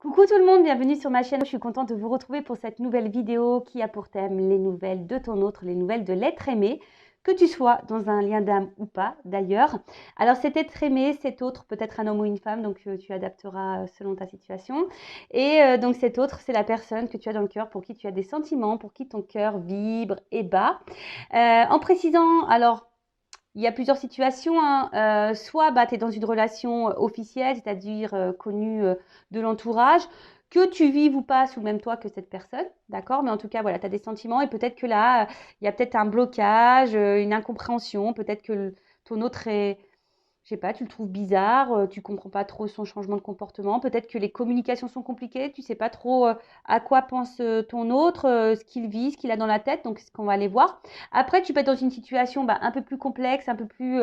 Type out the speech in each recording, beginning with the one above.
Coucou tout le monde, bienvenue sur ma chaîne. Je suis contente de vous retrouver pour cette nouvelle vidéo qui a pour thème les nouvelles de ton autre, les nouvelles de l'être aimé, que tu sois dans un lien d'âme ou pas d'ailleurs. Alors cet être aimé, cet autre, peut-être un homme ou une femme, donc tu adapteras selon ta situation. Et donc cet autre, c'est la personne que tu as dans le cœur, pour qui tu as des sentiments, pour qui ton cœur vibre et bat. En précisant, alors, il y a plusieurs situations, hein. Soit tu es dans une relation officielle, c'est-à-dire connue de l'entourage, que tu vives ou pas sous le même toit que cette personne, d'accord? Mais en tout cas, voilà, tu as des sentiments et peut-être que là, il y a peut-être un blocage, une incompréhension, peut-être que ton autre est, je sais pas, tu le trouves bizarre, tu comprends pas trop son changement de comportement. Peut-être que les communications sont compliquées, tu sais pas trop à quoi pense ton autre, ce qu'il vit, ce qu'il a dans la tête. Donc, c'est ce qu'on va aller voir. Après, tu peux être dans une situation un peu plus complexe, un peu plus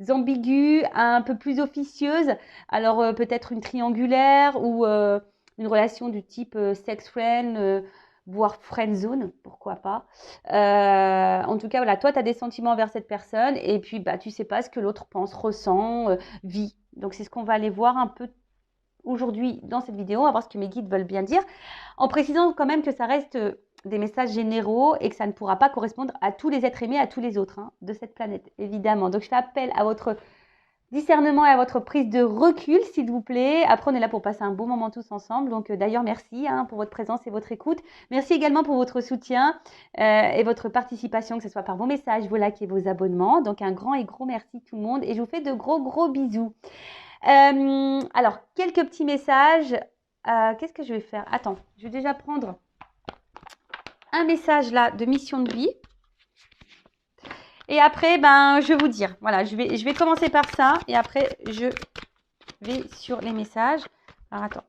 ambiguë, un peu plus officieuse. Alors, peut-être une triangulaire ou une relation du type sex friend, voire friend zone, pourquoi pas. En tout cas, voilà, toi, tu as des sentiments envers cette personne et puis tu sais pas ce que l'autre pense, ressent, vit. Donc, c'est ce qu'on va aller voir un peu aujourd'hui dans cette vidéo. On va voir ce que mes guides veulent bien dire, en précisant quand même que ça reste des messages généraux et que ça ne pourra pas correspondre à tous les êtres aimés, à tous les autres de cette planète, évidemment. Donc, je fais appel à votre discernement et à votre prise de recul, s'il vous plaît. Après, on est là pour passer un bon moment tous ensemble. Donc, d'ailleurs, merci pour votre présence et votre écoute. Merci également pour votre soutien et votre participation, que ce soit par vos messages, vos likes et vos abonnements. Donc, un grand et gros merci tout le monde. Et je vous fais de gros bisous. Alors, quelques petits messages. Qu'est-ce que je vais faire? Attends, je vais déjà prendre un message là de mission de vie. Et après, je vais vous dire. Voilà, je vais commencer par ça. Et après, je vais sur les messages. Alors, attends.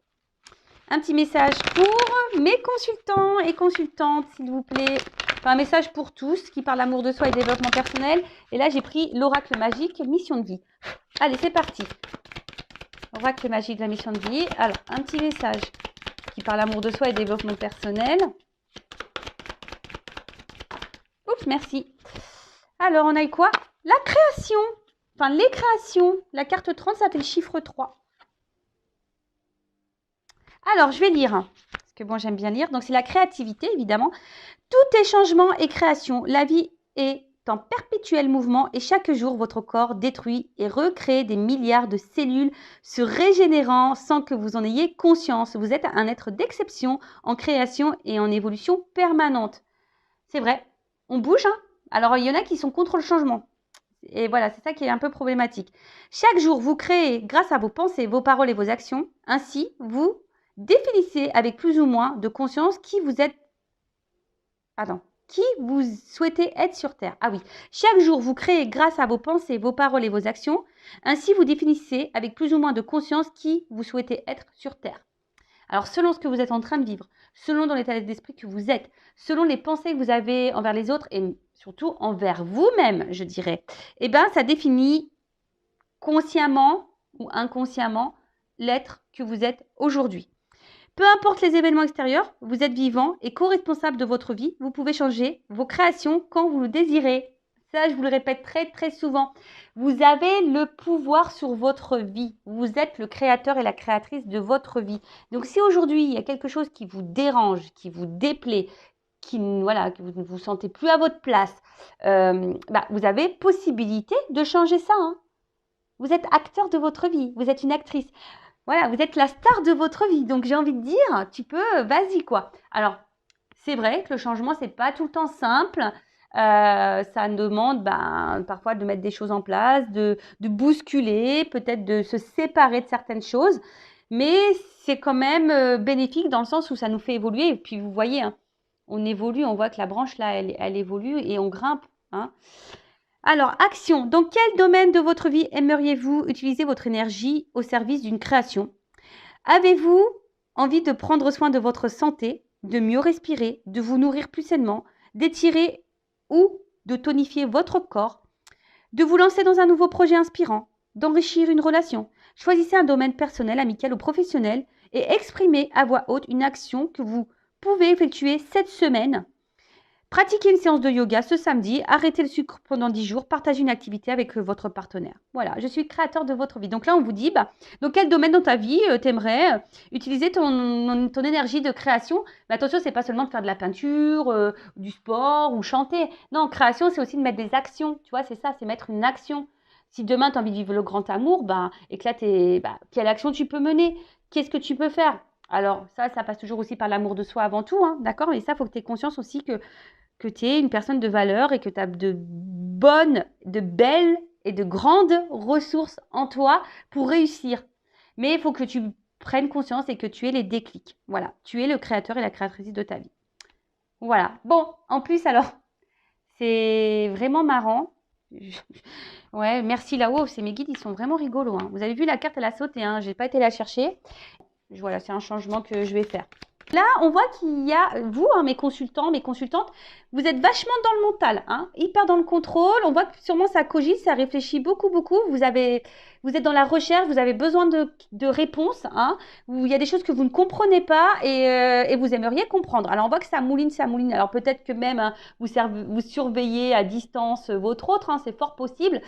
Un petit message pour mes consultants et consultantes, s'il vous plaît. Enfin, un message pour tous qui parlent d'amour de soi et développement personnel. Et là, j'ai pris l'oracle magique, mission de vie. Allez, c'est parti. Oracle magique de la mission de vie. Alors, un petit message qui parle d'amour de soi et développement personnel. Oups, merci. Alors, on a eu quoi? La création. Enfin, les créations. La carte 30, ça fait le chiffre 3. Alors, je vais lire. Parce que bon, j'aime bien lire. Donc, c'est la créativité, évidemment. Tout est changement et création. La vie est en perpétuel mouvement et chaque jour, votre corps détruit et recrée des milliards de cellules se régénérant sans que vous en ayez conscience. Vous êtes un être d'exception en création et en évolution permanente. C'est vrai, on bouge, hein. Alors, il y en a qui sont contre le changement. Et voilà, c'est ça qui est un peu problématique. Chaque jour, vous créez grâce à vos pensées, vos paroles et vos actions. Ainsi, vous définissez avec plus ou moins de conscience qui vous êtes. Qui vous souhaitez être sur Terre. Ah oui, chaque jour, vous créez grâce à vos pensées, vos paroles et vos actions. Ainsi, vous définissez avec plus ou moins de conscience qui vous souhaitez être sur Terre. Alors, selon ce que vous êtes en train de vivre, selon dans l'état d'esprit que vous êtes, selon les pensées que vous avez envers les autres et surtout envers vous-même, je dirais, ça définit consciemment ou inconsciemment l'être que vous êtes aujourd'hui. Peu importe les événements extérieurs, vous êtes vivant et co-responsable de votre vie. Vous pouvez changer vos créations quand vous le désirez. Ça, je vous le répète très souvent. Vous avez le pouvoir sur votre vie. Vous êtes le créateur et la créatrice de votre vie. Donc, si aujourd'hui, il y a quelque chose qui vous dérange, qui vous déplaît, que vous ne vous sentez plus à votre place, vous avez possibilité de changer ça. Vous êtes acteur de votre vie. Vous êtes une actrice. Voilà, vous êtes la star de votre vie. Donc, j'ai envie de dire, tu peux, vas-y, quoi. Alors, c'est vrai que le changement, c'est pas tout le temps simple. Ça demande parfois de mettre des choses en place, de bousculer, peut-être de se séparer de certaines choses. Mais c'est quand même bénéfique dans le sens où ça nous fait évoluer. Et puis, vous voyez, on évolue, on voit que la branche, là, elle évolue et on grimpe. Alors, action. Dans quel domaine de votre vie aimeriez-vous utiliser votre énergie au service d'une création? Avez-vous envie de prendre soin de votre santé, de mieux respirer, de vous nourrir plus sainement, d'étirer ou de tonifier votre corps, de vous lancer dans un nouveau projet inspirant, d'enrichir une relation? Choisissez un domaine personnel, amical ou professionnel et exprimez à voix haute une action que vous pouvez effectuer cette semaine. Pratiquez une séance de yoga ce samedi, arrêtez le sucre pendant 10 jours, partagez une activité avec votre partenaire. Voilà, je suis créateur de votre vie. Donc là, on vous dit, dans quel domaine dans ta vie t'aimerais utiliser ton énergie de création. Mais attention, c'est pas seulement de faire de la peinture, du sport ou chanter. Non, création, c'est aussi de mettre des actions. Tu vois, c'est ça, c'est mettre une action. Si demain, tu as envie de vivre le grand amour, quelle action tu peux mener? Qu'est-ce que tu peux faire? Alors, ça passe toujours aussi par l'amour de soi avant tout, hein, d'accord? Et ça, il faut que tu aies conscience aussi que tu es une personne de valeur et que tu as de bonnes, de belles et de grandes ressources en toi pour réussir. Mais il faut que tu prennes conscience et que tu aies les déclics. Voilà, tu es le créateur et la créatrice de ta vie. Voilà. Bon, en plus, alors, c'est vraiment marrant. Ouais, merci là-haut, c'est mes guides, ils sont vraiment rigolos, hein. Vous avez vu, la carte, elle a sauté, hein. Je n'ai pas été la chercher. Voilà, c'est un changement que je vais faire. Là, on voit qu'il y a, vous, hein, mes consultants, mes consultantes, vous êtes vachement dans le mental, hein, hyper dans le contrôle. On voit que sûrement ça cogite, ça réfléchit beaucoup, beaucoup. Vous êtes dans la recherche, vous avez besoin de réponses, hein, où il y a des choses que vous ne comprenez pas et vous aimeriez comprendre. Alors, on voit que ça mouline, ça mouline. Alors, peut-être que même hein, vous surveillez à distance votre autre, hein, c'est fort possible,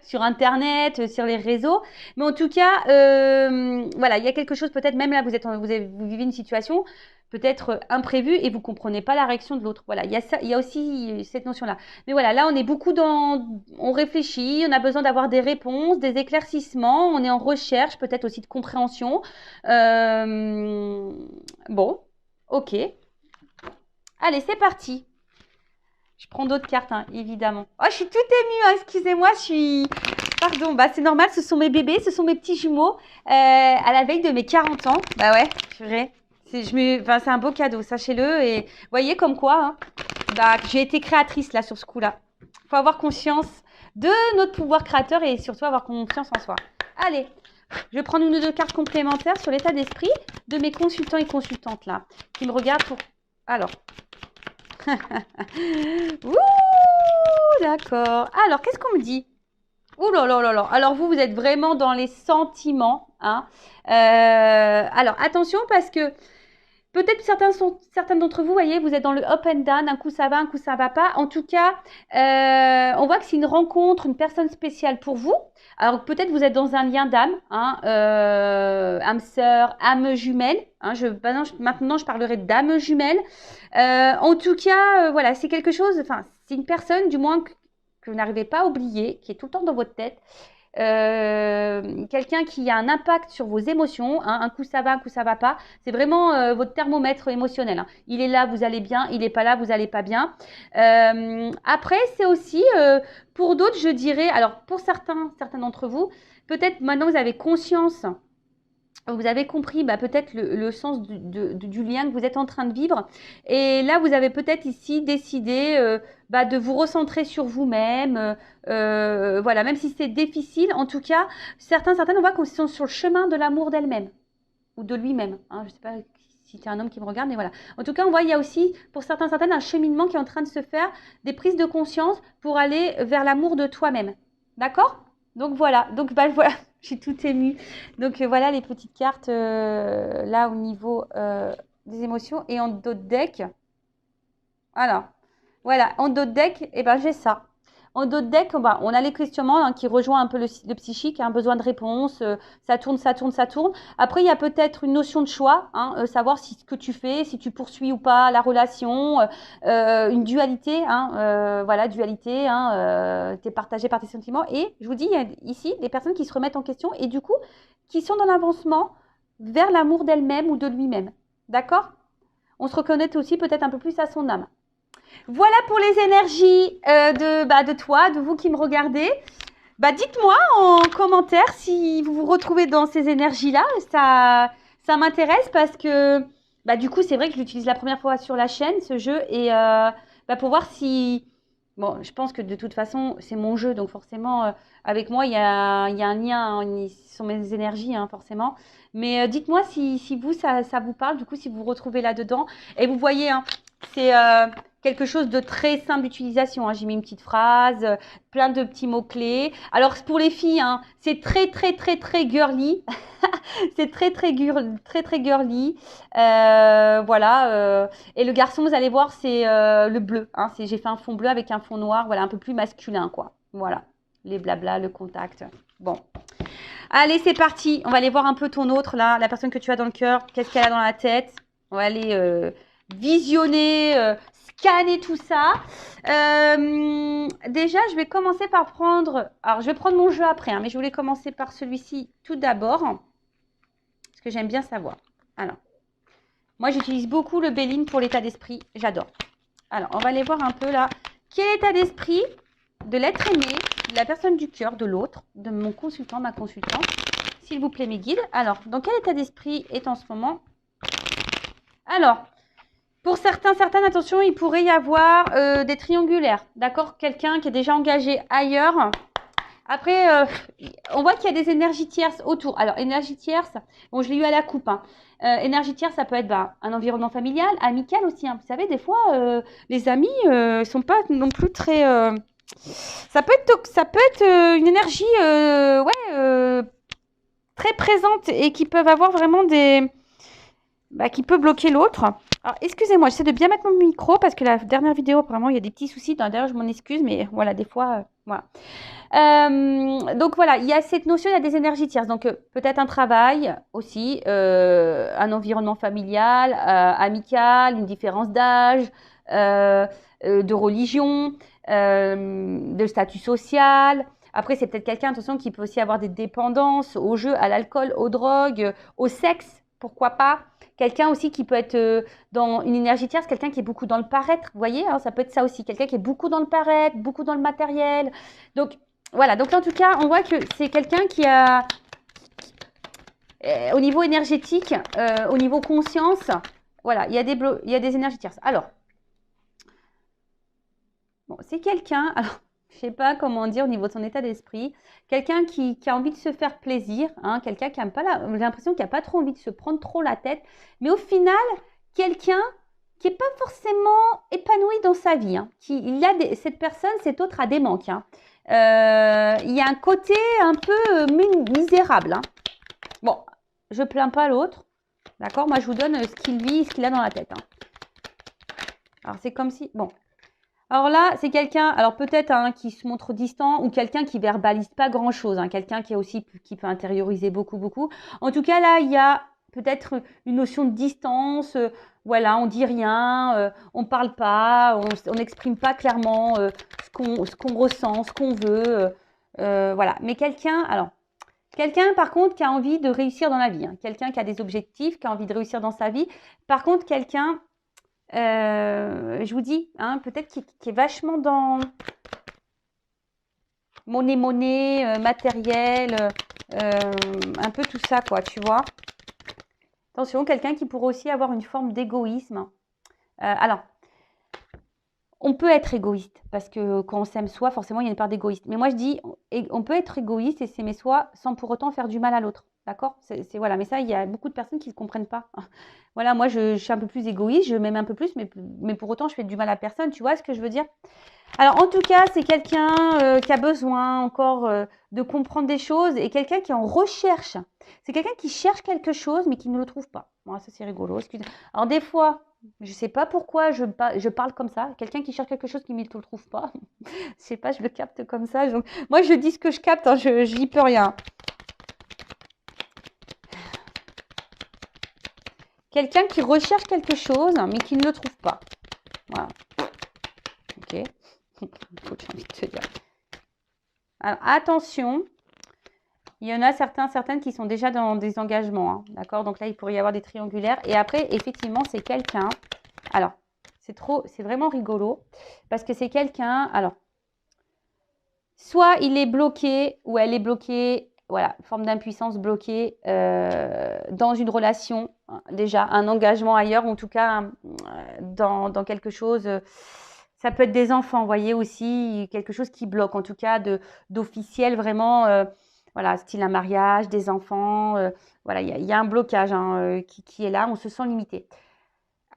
sur Internet, sur les réseaux. Mais en tout cas, voilà, il y a quelque chose, peut-être même là, vous vivez une situation peut-être imprévue et vous ne comprenez pas la réaction de l'autre. Voilà, il y a aussi cette notion-là. Mais voilà, là, on est beaucoup on réfléchit, on a besoin d'avoir des réponses, des éclaircissements, on est en recherche, peut-être aussi de compréhension. Bon, ok. Allez, c'est parti. Je prends d'autres cartes, hein, évidemment. Oh, je suis toute émue, hein, excusez-moi, Pardon, c'est normal, ce sont mes bébés, ce sont mes petits jumeaux à la veille de mes 40 ans. Bah ouais, purée. C'est un beau cadeau, sachez-le. Et vous voyez comme quoi, hein, j'ai été créatrice là sur ce coup-là. Il faut avoir conscience de notre pouvoir créateur et surtout avoir confiance en soi. Allez, je vais prendre une ou deux cartes complémentaires sur l'état d'esprit de mes consultants et consultantes là, qui me regardent pour... Alors. Ouh, d'accord. Alors, qu'est-ce qu'on me dit? Ouh là là là là. Alors, vous êtes vraiment dans les sentiments, hein. Alors, attention parce que peut-être certains d'entre vous, voyez, vous êtes dans le up and down, un coup ça va, un coup ça va pas. En tout cas, on voit que c'est une rencontre, une personne spéciale pour vous. Alors peut-être vous êtes dans un lien d'âme, hein, âme sœur, âme jumelle. Hein, maintenant, je parlerai d'âme jumelle. En tout cas, voilà, c'est quelque chose, enfin, c'est une personne, du moins, que vous n'arrivez pas à oublier, qui est tout le temps dans votre tête. Quelqu'un qui a un impact sur vos émotions, hein, un coup ça va, un coup ça va pas, c'est vraiment votre thermomètre émotionnel, hein. Il est là, vous allez bien, il n'est pas là, vous allez pas bien. Après, c'est aussi pour d'autres, je dirais, alors pour certains d'entre vous, peut-être maintenant vous avez conscience, vous avez compris peut-être le sens du lien que vous êtes en train de vivre. Et là, vous avez peut-être ici décidé de vous recentrer sur vous-même. Voilà, même si c'est difficile, en tout cas, certaines, on voit qu'ils sont sur le chemin de l'amour d'elle-même ou de lui-même. Hein, je ne sais pas si tu es un homme qui me regarde, mais voilà. En tout cas, on voit il y a aussi, pour certaines, un cheminement qui est en train de se faire, des prises de conscience pour aller vers l'amour de toi-même. D'accord ? Donc voilà, voilà, je suis toute émue. Donc voilà les petites cartes là au niveau des émotions. Et en dos de deck, alors, voilà, en dos de deck, j'ai ça. En dos de deck, on a les questionnements hein, qui rejoint un peu le psychique, un besoin de réponse, ça tourne. Après, il y a peut-être une notion de choix, hein, savoir si ce que tu fais, si tu poursuis ou pas la relation, une dualité, hein, voilà, dualité, hein, tu es partagé par tes sentiments. Et je vous dis, il y a ici des personnes qui se remettent en question et du coup, qui sont dans l'avancement vers l'amour d'elle-même ou de lui-même. D'accord ? On se reconnaît aussi peut-être un peu plus à son âme. Voilà pour les énergies de toi, de vous qui me regardez. Dites-moi en commentaire si vous vous retrouvez dans ces énergies-là. Ça m'intéresse parce que du coup, c'est vrai que je l'utilise la première fois sur la chaîne, ce jeu. Et pour voir si... Bon, je pense que de toute façon, c'est mon jeu. Donc forcément, avec moi, il y a un lien. Hein, ce sont mes énergies, hein, forcément. Mais dites-moi si vous, ça vous parle. Du coup, si vous vous retrouvez là-dedans. Et vous voyez... Hein, c'est quelque chose de très simple d'utilisation, hein. J'ai mis une petite phrase, plein de petits mots-clés. Alors, pour les filles, hein, c'est très girly. C'est très girly. Voilà. Et le garçon, vous allez voir, c'est le bleu. Hein. J'ai fait un fond bleu avec un fond noir. Voilà, un peu plus masculin, quoi. Voilà. Les blabla, le contact. Bon. Allez, c'est parti. On va aller voir un peu ton autre, là. La personne que tu as dans le cœur. Qu'est-ce qu'elle a dans la tête? On va aller visionner, scanner tout ça. Déjà, je vais commencer par prendre... Alors, je vais prendre mon jeu après, hein, mais je voulais commencer par celui-ci tout d'abord. Parce que j'aime bien savoir. Alors, moi, j'utilise beaucoup le Béline pour l'état d'esprit. J'adore. Alors, on va aller voir un peu là. Quel état d'esprit de l'être aimé, de la personne du cœur, de l'autre, de mon consultant, ma consultante. S'il vous plaît, mes guides. Alors, dans quel état d'esprit est en ce moment? Alors, pour certaines, attention, il pourrait y avoir des triangulaires. D'accord? Quelqu'un qui est déjà engagé ailleurs. Après, on voit qu'il y a des énergies tierces autour. Alors, énergie tierce, bon, je l'ai eu à la coupe. Hein. Énergie tierce, ça peut être un environnement familial, amical aussi. Hein. Vous savez, des fois, les amis ne sont pas non plus très... ça peut être une énergie très présente et qui peuvent avoir vraiment des... qui peut bloquer l'autre. Alors, excusez-moi, j'essaie de bien mettre mon micro parce que la dernière vidéo, apparemment, il y a des petits soucis. D'ailleurs, je m'en excuse, mais voilà, des fois, voilà. Donc voilà, il y a cette notion, il y a des énergies tierces. Donc peut-être un travail aussi, un environnement familial, amical, une différence d'âge, de religion, de statut social. Après, c'est peut-être quelqu'un, attention, qui peut aussi avoir des dépendances au jeu, à l'alcool, aux drogues, au sexe, pourquoi pas. Quelqu'un aussi qui peut être dans une énergie tierce, quelqu'un qui est beaucoup dans le paraître, vous voyez, hein, ça peut être ça aussi, quelqu'un qui est beaucoup dans le paraître, beaucoup dans le matériel. Donc, voilà, donc en tout cas, on voit que c'est quelqu'un qui a, au niveau énergétique, au niveau conscience, voilà, il y a des énergies tierces. Alors, bon, c'est quelqu'un, alors, je ne sais pas comment dire au niveau de son état d'esprit, quelqu'un qui a envie de se faire plaisir, hein, quelqu'un qui n'a pas j'ai l'impression qu'il n'a pas trop envie de se prendre trop la tête, mais au final, quelqu'un qui n'est pas forcément épanoui dans sa vie. Hein, cette personne, cet autre a des manques. Hein. Il y a un côté un peu misérable. Hein. Bon, je ne plains pas l'autre. D'accord? Moi, je vous donne ce qu'il vit, ce qu'il a dans la tête. Hein. Alors, c'est comme si... Bon. Alors là, c'est quelqu'un, alors peut-être hein, qui se montre distant ou quelqu'un qui verbalise pas grand-chose. Hein, quelqu'un qui peut intérioriser beaucoup. En tout cas, là, il y a peut-être une notion de distance. Voilà, on dit rien, on parle pas, on n'exprime pas clairement ce qu'on ressent, ce qu'on veut. Voilà. Mais quelqu'un par contre qui a envie de réussir dans la vie, hein, quelqu'un qui a des objectifs, qui a envie de réussir dans sa vie. Par contre, quelqu'un, je vous dis, hein, peut-être qui est vachement dans monnaie, matériel, un peu tout ça, quoi, tu vois. Attention, quelqu'un qui pourrait aussi avoir une forme d'égoïsme. Alors, on peut être égoïste, parce que quand on s'aime soi, forcément, il y a une part d'égoïste. Mais moi, je dis, on peut être égoïste et s'aimer soi sans pour autant faire du mal à l'autre. D'accord? Voilà. Mais ça, il y a beaucoup de personnes qui ne comprennent pas. Voilà, moi, je suis un peu plus égoïste, je m'aime un peu plus, mais pour autant, je fais du mal à personne. Tu vois ce que je veux dire? Alors, en tout cas, c'est quelqu'un qui a besoin encore de comprendre des choses et quelqu'un qui est en recherche. C'est quelqu'un qui cherche quelque chose, mais qui ne le trouve pas. Bon, ça, c'est rigolo. Alors, des fois, je ne sais pas pourquoi je parle comme ça. Quelqu'un qui cherche quelque chose qui ne le trouve pas. Je ne sais pas, je le capte comme ça. Donc, moi, je dis ce que je capte, hein, je n'y peux rien. Quelqu'un qui recherche quelque chose, mais qui ne le trouve pas. Voilà. Ok. J'ai envie de te dire. Alors, attention. Il y en a certaines qui sont déjà dans des engagements. Hein, d'accord? Donc là, il pourrait y avoir des triangulaires. Et après, effectivement, c'est quelqu'un. Alors, c'est vraiment rigolo. Parce que c'est quelqu'un. Alors, soit il est bloqué ou elle est bloquée. Voilà, forme d'impuissance bloquée dans une relation, déjà, un engagement ailleurs, ou en tout cas dans quelque chose, ça peut être des enfants, vous voyez aussi, quelque chose qui bloque, en tout cas d'officiel vraiment, voilà, style un mariage, des enfants, voilà, il y a un blocage hein, qui est là, on se sent limité.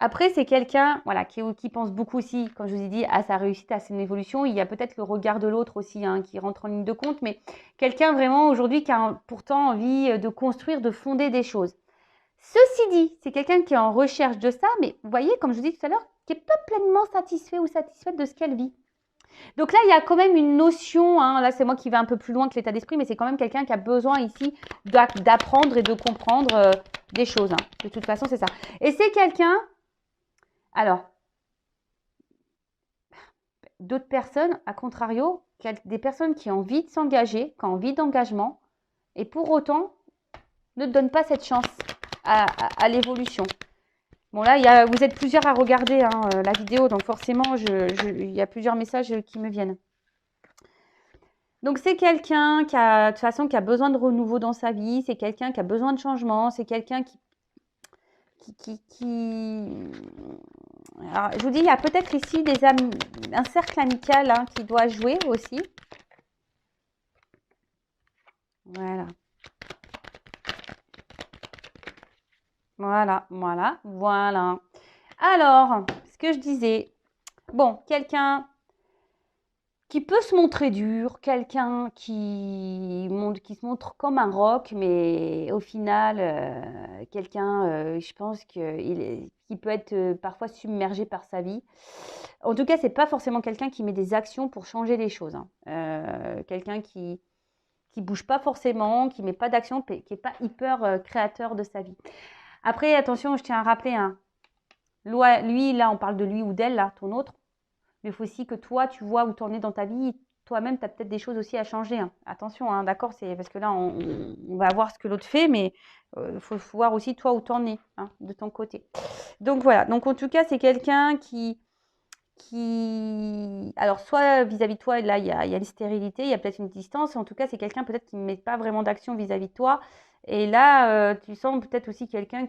Après, c'est quelqu'un voilà, qui pense beaucoup aussi, comme je vous ai dit, à sa réussite, à son évolution. Il y a peut-être le regard de l'autre aussi hein, qui rentre en ligne de compte, mais quelqu'un vraiment aujourd'hui qui a pourtant envie de construire, de fonder des choses. Ceci dit, c'est quelqu'un qui est en recherche de ça, mais vous voyez, comme je vous dis tout à l'heure, qui n'est pas pleinement satisfait ou satisfaite de ce qu'elle vit. Donc là, il y a quand même une notion, hein, là c'est moi qui vais un peu plus loin que l'état d'esprit, mais c'est quand même quelqu'un qui a besoin ici d'apprendre et de comprendre des choses. Hein. De toute façon, c'est ça. Et c'est quelqu'un, alors, d'autres personnes, à contrario, des personnes qui ont envie de s'engager, qui ont envie d'engagement, et pour autant, ne donnent pas cette chance à l'évolution. Bon là, vous êtes plusieurs à regarder hein, la vidéo, donc forcément, il y a plusieurs messages qui me viennent. Donc c'est quelqu'un qui a, de toute façon, qui a besoin de renouveau dans sa vie, c'est quelqu'un qui a besoin de changement, c'est quelqu'un qui... Alors, je vous dis, il y a peut-être ici un cercle amical hein, qui doit jouer aussi. Voilà. Voilà. Alors, ce que je disais, bon, quelqu'un qui peut se montrer dur, quelqu'un qui se montre comme un roc, mais au final, quelqu'un, je pense qui peut être parfois submergé par sa vie. En tout cas, c'est pas forcément quelqu'un qui met des actions pour changer les choses. Hein. Quelqu'un qui bouge pas forcément, qui met pas d'action, qui est pas hyper créateur de sa vie. Après, attention, je tiens à rappeler, hein, lui, là, on parle de lui ou d'elle, là, ton autre. Mais il faut aussi que toi, tu vois où tu en es dans ta vie. Toi-même, tu as peut-être des choses aussi à changer. Hein. Attention, hein, d'accord, c'est parce que là, on va voir ce que l'autre fait, mais il faut voir aussi toi où tu en es, hein, de ton côté. Donc voilà, donc en tout cas, c'est quelqu'un qui... Alors, soit vis-à-vis de toi, là, il y a une stérilité, il y a peut-être une distance. En tout cas, c'est quelqu'un peut-être qui ne met pas vraiment d'action vis-à-vis de toi. Et là, tu sens peut-être aussi quelqu'un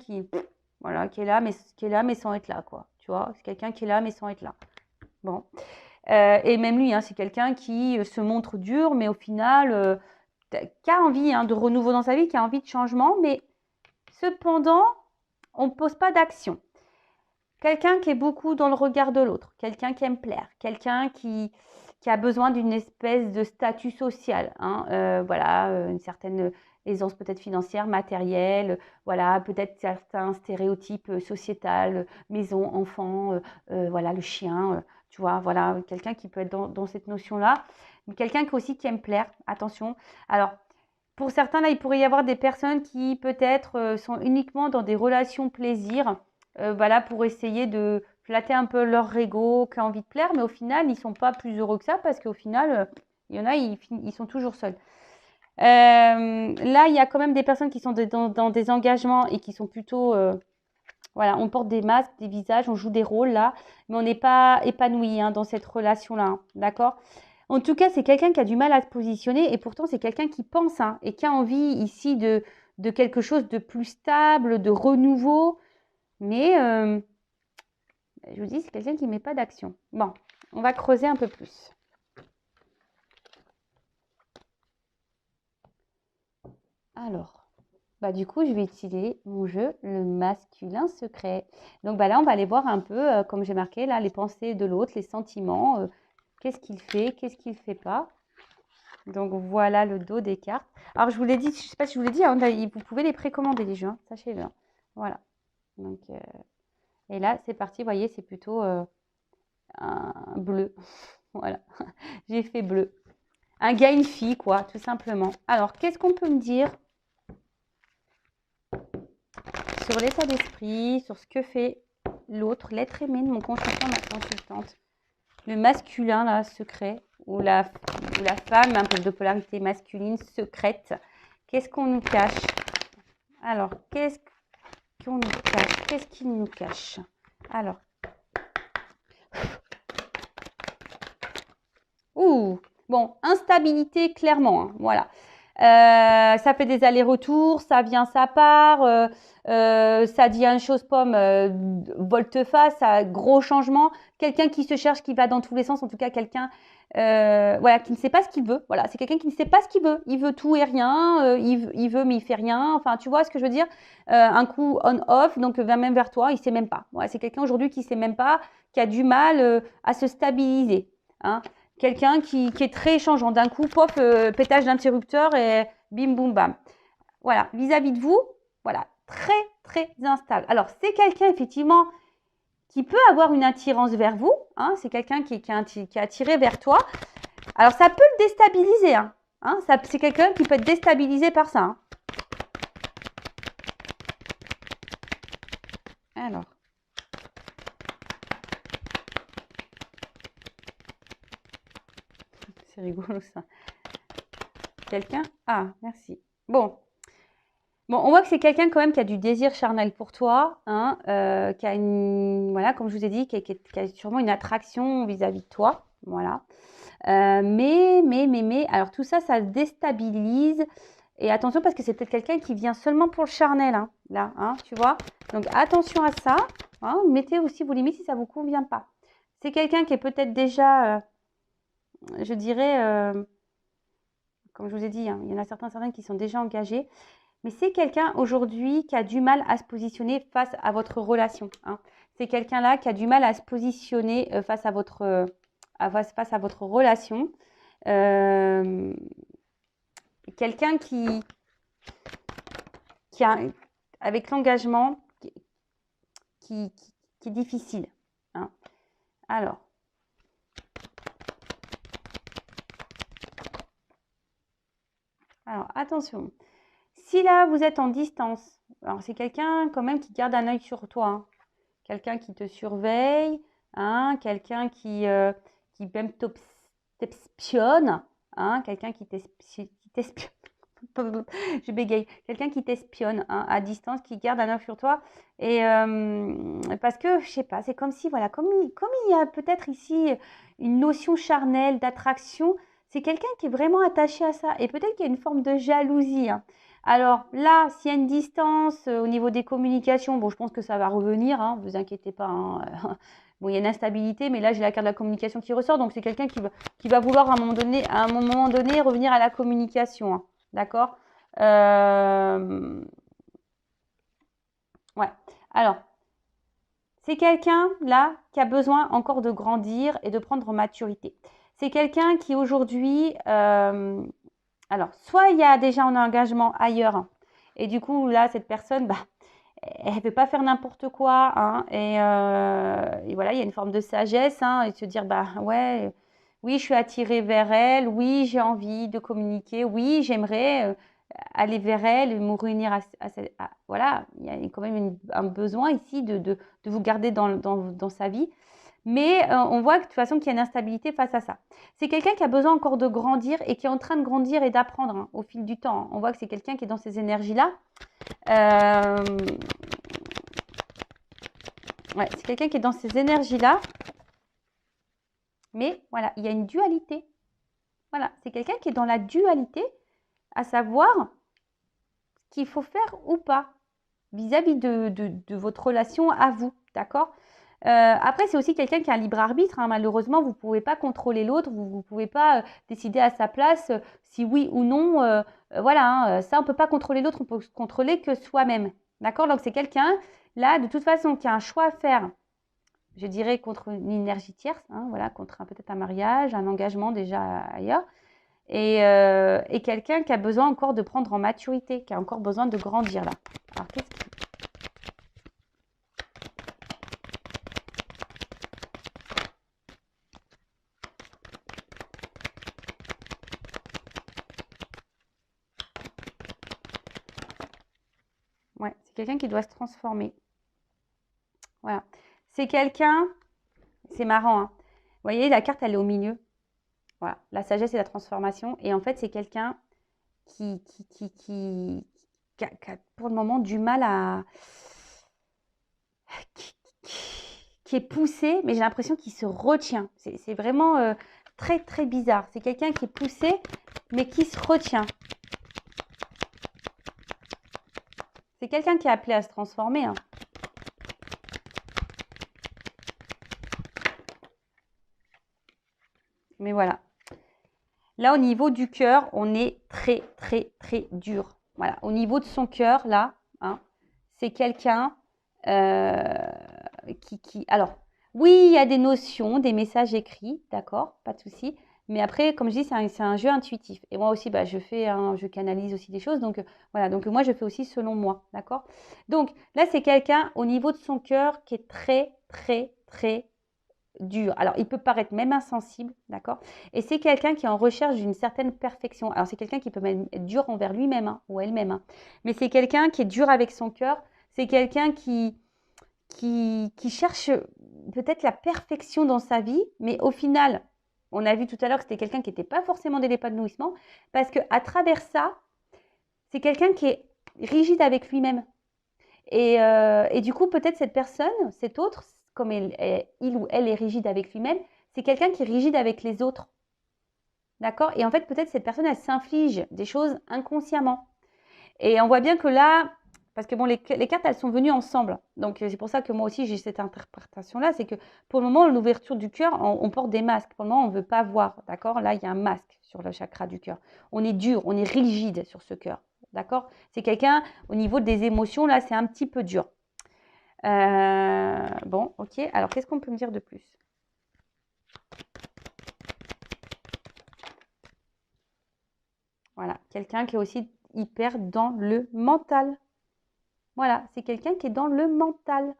voilà, qui est là, mais sans être là, quoi. Tu vois, c'est quelqu'un qui est là, mais sans être là. Bon. Et même lui, hein, c'est quelqu'un qui se montre dur, mais au final, qui a envie hein, de renouveau dans sa vie, qui a envie de changement, mais cependant, on ne pose pas d'action. Quelqu'un qui est beaucoup dans le regard de l'autre, quelqu'un qui aime plaire, quelqu'un qui a besoin d'une espèce de statut social. Hein, voilà, une certaine aisance peut-être financière, matérielle, voilà, peut-être certains stéréotypes sociétals, maison, enfant, voilà, le chien, tu vois, voilà, quelqu'un qui peut être dans cette notion-là. Mais quelqu'un aussi qui aime plaire, attention. Alors, pour certains, là, il pourrait y avoir des personnes qui peut-être sont uniquement dans des relations plaisir, voilà, pour essayer de flatter un peu leur ego, qui a envie de plaire, mais au final, ils ne sont pas plus heureux que ça parce qu'au final, il y en a, ils sont toujours seuls. Là, il y a quand même des personnes qui sont dans des engagements et qui sont plutôt... voilà, on porte des masques, des visages, on joue des rôles là, mais on n'est pas épanoui hein, dans cette relation-là, hein, d'accord? En tout cas, c'est quelqu'un qui a du mal à se positionner et pourtant, c'est quelqu'un qui pense hein, et qui a envie ici de quelque chose de plus stable, de renouveau. Mais, je vous dis, c'est quelqu'un qui ne met pas d'action. Bon, on va creuser un peu plus. Alors, du coup, je vais utiliser mon jeu, le masculin secret. Donc, là, on va aller voir un peu, comme j'ai marqué, là, les pensées de l'autre, les sentiments. Qu'est-ce qu'il fait, qu'est-ce qu'il ne fait pas. Donc, voilà le dos des cartes. Alors, je vous l'ai dit, je ne sais pas si je vous l'ai dit, hein, vous pouvez les précommander, les jeux, hein, sachez-le. Hein. Voilà. Donc, et là, c'est parti. Vous voyez, c'est plutôt un bleu. Voilà. J'ai fait bleu. Un gars, une fille, quoi, tout simplement. Alors, qu'est-ce qu'on peut me dire sur l'état d'esprit, sur ce que fait l'autre, l'être aimé de mon consultant, ma consultante, le masculin là, secret, ou la femme, un peu de polarité masculine, secrète. Qu'est-ce qu'on nous cache? Alors, qu'est-ce qu'on nous cache? Qu'est-ce qu'il nous cache? Alors. Ouh, bon, instabilité, clairement, hein, voilà. Ça fait des allers-retours, ça vient, ça part, ça dit une chose pomme, volte-face, gros changement. Quelqu'un qui se cherche, qui va dans tous les sens, en tout cas quelqu'un voilà, qui ne sait pas ce qu'il veut. Voilà, c'est quelqu'un qui ne sait pas ce qu'il veut. Il veut tout et rien. Il veut, mais il fait rien. Enfin, tu vois ce que je veux dire? Un coup on-off, donc même vers toi, il sait même pas. Voilà, c'est quelqu'un aujourd'hui qui sait même pas, qui a du mal à se stabiliser. Hein. Quelqu'un qui est très changeant. D'un coup, pof, pétage d'interrupteur et bim, boum, bam. Voilà, vis-à-vis de vous, voilà, très, très instable. Alors, c'est quelqu'un, effectivement, qui peut avoir une attirance vers vous. Hein, c'est quelqu'un qui est attiré vers toi. Alors, ça peut le déstabiliser. Hein, c'est quelqu'un qui peut être déstabilisé par ça. Hein. Alors. C'est rigolo, ça. Quelqu'un? Ah, merci. Bon. Bon, on voit que c'est quelqu'un quand même qui a du désir charnel pour toi, hein, qui a une, voilà, comme je vous ai dit, qui a sûrement une attraction vis-à-vis de toi, voilà. Mais, alors tout ça, ça déstabilise. Et attention parce que c'est peut-être quelqu'un qui vient seulement pour le charnel, hein, là, hein, tu vois. Donc attention à ça. Hein, mettez aussi vos limites si ça ne vous convient pas. C'est quelqu'un qui est peut-être déjà, je dirais, comme je vous ai dit, hein, il y en a certains qui sont déjà engagés. Mais c'est quelqu'un aujourd'hui qui a du mal à se positionner face à votre relation. Hein. C'est quelqu'un-là qui a du mal à se positionner face à votre relation. Quelqu'un qui a, avec l'engagement, qui est difficile. Hein. Alors. Alors, attention. Si là, vous êtes en distance, alors c'est quelqu'un quand même qui garde un œil sur toi. Hein. Quelqu'un qui te surveille, hein, quelqu'un qui même t'espionne, hein, quelqu'un qui t'espionne. Je bégaye. Quelqu'un qui t'espionne hein, à distance, qui garde un œil sur toi. Et parce que, je sais pas, c'est comme si, voilà, comme il y a peut-être ici une notion charnelle d'attraction, c'est quelqu'un qui est vraiment attaché à ça. Et peut-être qu'il y a une forme de jalousie. Hein. Alors là, s'il y a une distance au niveau des communications, bon, je pense que ça va revenir, hein, vous inquiétez pas. Hein. Bon, il y a une instabilité, mais là, j'ai la carte de la communication qui ressort. Donc, c'est quelqu'un qui va vouloir à un moment donné revenir à la communication. Hein. D'accord Ouais. Alors, c'est quelqu'un, là, qui a besoin encore de grandir et de prendre en maturité. C'est quelqu'un qui, aujourd'hui, alors, soit il y a déjà un engagement ailleurs, hein, et du coup, là, cette personne, bah, elle ne veut pas faire n'importe quoi, hein, et voilà, il y a une forme de sagesse, hein, et de se dire, bah, ouais, oui, je suis attirée vers elle, oui, j'ai envie de communiquer, oui, j'aimerais aller vers elle et me réunir voilà, il y a quand même un besoin ici de vous garder dans sa vie. Mais on voit que, de toute façon qu'il y a une instabilité face à ça. C'est quelqu'un qui a besoin encore de grandir et qui est en train de grandir et d'apprendre hein, au fil du temps. On voit que c'est quelqu'un qui est dans ces énergies-là. Ouais, c'est quelqu'un qui est dans ces énergies-là. Mais voilà, il y a une dualité. Voilà, c'est quelqu'un qui est dans la dualité, à savoir ce qu'il faut faire ou pas vis-à-vis de votre relation à vous. D'accord après, c'est aussi quelqu'un qui a un libre arbitre. Hein. Malheureusement, vous ne pouvez pas contrôler l'autre. Vous ne pouvez pas décider à sa place si oui ou non. Voilà, hein, ça, on ne peut pas contrôler l'autre. On peut contrôler que soi-même. D'accord. Donc, c'est quelqu'un, là, de toute façon, qui a un choix à faire, je dirais, contre une énergie tierce. Hein, voilà, contre peut-être un mariage, un engagement déjà ailleurs. Et quelqu'un qui a besoin encore de prendre en maturité, qui a encore besoin de grandir, là. Alors, qu'est-ce qui... Ouais, c'est quelqu'un qui doit se transformer. Voilà. C'est quelqu'un, c'est marrant, hein. Vous voyez, la carte, elle est au milieu. Voilà, la sagesse et la transformation. Et en fait, c'est quelqu'un qui a pour le moment du mal à... qui est poussé, mais j'ai l'impression qu'il se retient. C'est vraiment très, très bizarre. C'est quelqu'un qui est poussé, mais qui se retient. C'est quelqu'un qui est appelé à se transformer. Hein. Mais voilà. Là, au niveau du cœur, on est très, très, très dur. Voilà. Au niveau de son cœur, là, hein, c'est quelqu'un Alors, oui, il y a des notions, des messages écrits, d'accord, pas de souci. Mais après, comme je dis, c'est un jeu intuitif. Et moi aussi, bah, je canalise aussi des choses. Donc, voilà. Donc, moi, je fais aussi selon moi, d'accord. Donc, là, c'est quelqu'un au niveau de son cœur qui est très, très, très dur. Alors, il peut paraître même insensible, d'accord? Et c'est quelqu'un qui est en recherche d'une certaine perfection. Alors, c'est quelqu'un qui peut même être dur envers lui-même hein, ou elle-même. Hein. Mais c'est quelqu'un qui est dur avec son cœur. C'est quelqu'un qui cherche peut-être la perfection dans sa vie, mais au final, on a vu tout à l'heure que c'était quelqu'un qui n'était pas forcément dans l'épanouissement, parce qu'à travers ça, c'est quelqu'un qui est rigide avec lui-même. Et du coup, peut-être cette personne, cet autre, comme il ou elle est rigide avec lui-même, c'est quelqu'un qui est rigide avec les autres. D'accord? Et en fait, peut-être cette personne, elle s'inflige des choses inconsciemment. Et on voit bien que là, parce que bon, les cartes, elles sont venues ensemble. Donc, c'est pour ça que moi aussi, j'ai cette interprétation-là. C'est que pour le moment, l'ouverture du cœur, on porte des masques. Pour le moment, on ne veut pas voir. D'accord? Là, il y a un masque sur le chakra du cœur. On est dur, on est rigide sur ce cœur. D'accord? C'est quelqu'un, au niveau des émotions, là, c'est un petit peu dur. Bon, ok. Alors, qu'est-ce qu'on peut me dire de plus? Voilà. Quelqu'un qui est aussi hyper dans le mental. Voilà. C'est quelqu'un qui est dans le mental.